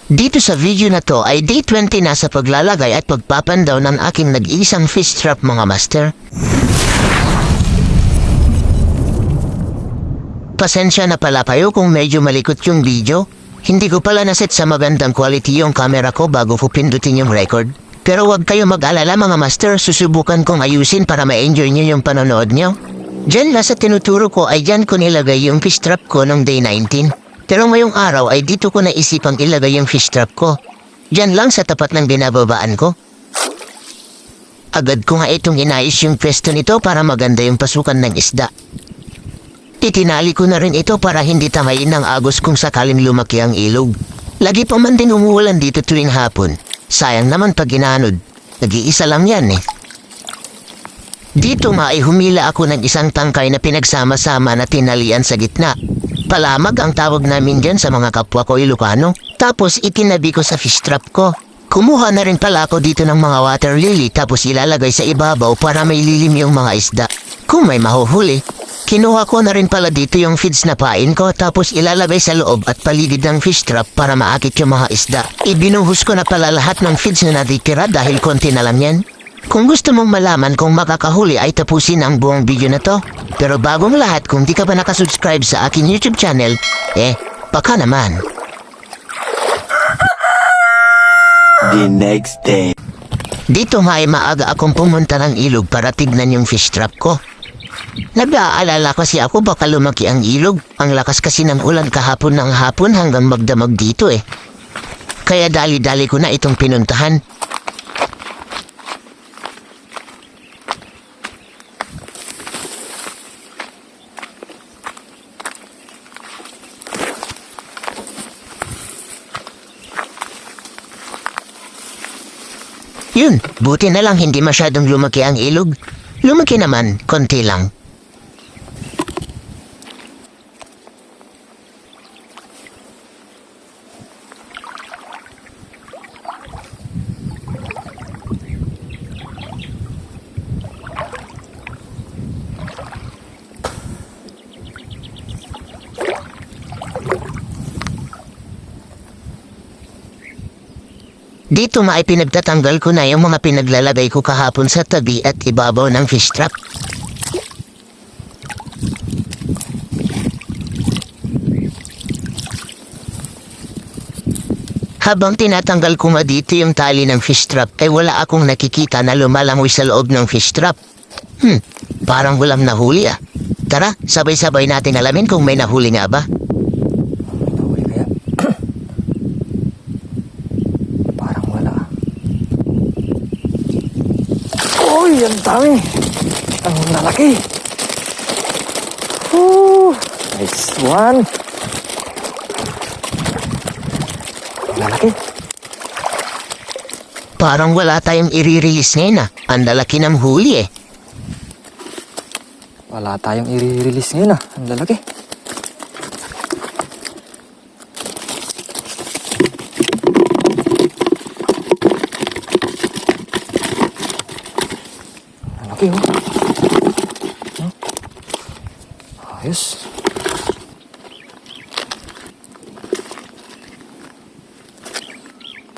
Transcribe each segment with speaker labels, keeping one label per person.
Speaker 1: Dito sa video na to ay day 20 na sa paglalagay at pagpapandaw ng aking nag-iisang fish trap mga master. Pasensya na pala kayo kung medyo malikot yung video. Hindi ko pala naset sa magandang quality yung camera ko bago ko pindutin yung record. Pero wag kayo mag-alala mga master, susubukan kong ayusin para ma-enjoy nyo yung panonood nyo. Diyan na sa tinuturo ko ay dyan ko nilagay yung fish trap ko nung day 19. Pero ngayong araw ay dito ko naisipang ilagay yung fish trap ko. Diyan lang sa tapat ng binababaan ko. Agad ko nga itong inayos yung pwesto nito para maganda yung pasukan ng isda. Titinali ko na rin ito para hindi tamayin ng agos kung sakaling lumaki ang ilog. Lagi pa man din umuulan dito tuwing hapon. Sayang naman pag ginanod. Nag-iisa lang yan eh. Dito nga ay humila ako ng isang tangkay na pinagsama-sama na tinalian sa gitna. Palamag ang tawag namin dyan sa mga kapwa ko Ilocano. Tapos itinabi ko sa fish trap ko. Kumuha na rin pala ako dito ng mga water lily tapos ilalagay sa ibabaw para may lilim yung mga isda. Kung may mahuhuli. Kinuha ko na rin pala dito yung feeds na pain ko tapos ilalagay sa loob at paligid ng fish trap para maakit yung mga isda. Ibinuhos ko na pala lahat ng feeds na natitira dahil konti na lang yan. Kung gusto mong malaman kung makakahuli ay tapusin ang buong video na to. Pero bagong lahat kung di ka pa nakasubscribe sa aking YouTube channel, baka naman.
Speaker 2: The next day.
Speaker 1: Dito nga ay maaga akong pumunta ng ilog para tignan yung fish trap ko. Nag-aalala kasi ako baka lumaki ang ilog. Ang lakas kasi ng ulan kahapon ng hapon hanggang magdamag dito eh. Kaya dali-dali ko na itong pinuntahan. Yun, buti na lang hindi masyadong lumaki ang ilog. Lumaki naman, konti lang. Dito nga ay pinagtatanggal ko na yung mga pinaglalagay ko kahapon sa tabi at ibabaw ng fish trap. Habang tinatanggal ko nga dito yung tali ng fish trap ay wala akong nakikita na lumalangoy sa loob ng fish trap. Parang walang nahuli ah. Tara, sabay-sabay natin alamin kung may nahuli nga ba.
Speaker 3: Uy, ang dami. Ang lalaki. Woo, nice one. Ang lalaki.
Speaker 1: Parang wala tayong i-release ngayon ah. Ang lalaki ng huli eh.
Speaker 3: Wala tayong i-release ngayon ah. Ang lalaki. Okay, ayos.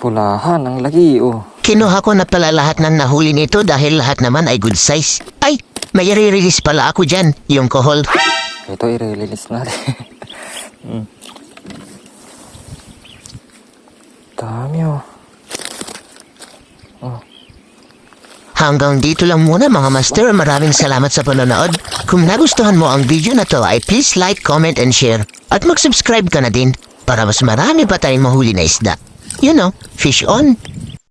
Speaker 3: Pulahan ang lagi, oh.
Speaker 1: Kinuha ko na pala lahat ng nahuli nito dahil lahat naman ay good size. Ay, may i-release pala ako dyan, yung kohol.
Speaker 3: Ito, i-release natin. Dami, oh.
Speaker 1: Hanggang dito lang muna mga master. Maraming salamat sa panonood. Kung nagustuhan mo ang video na to ay please like, comment, and share. At mag-subscribe ka na din para mas marami pa tayong mahuli na isda. You know, fish on!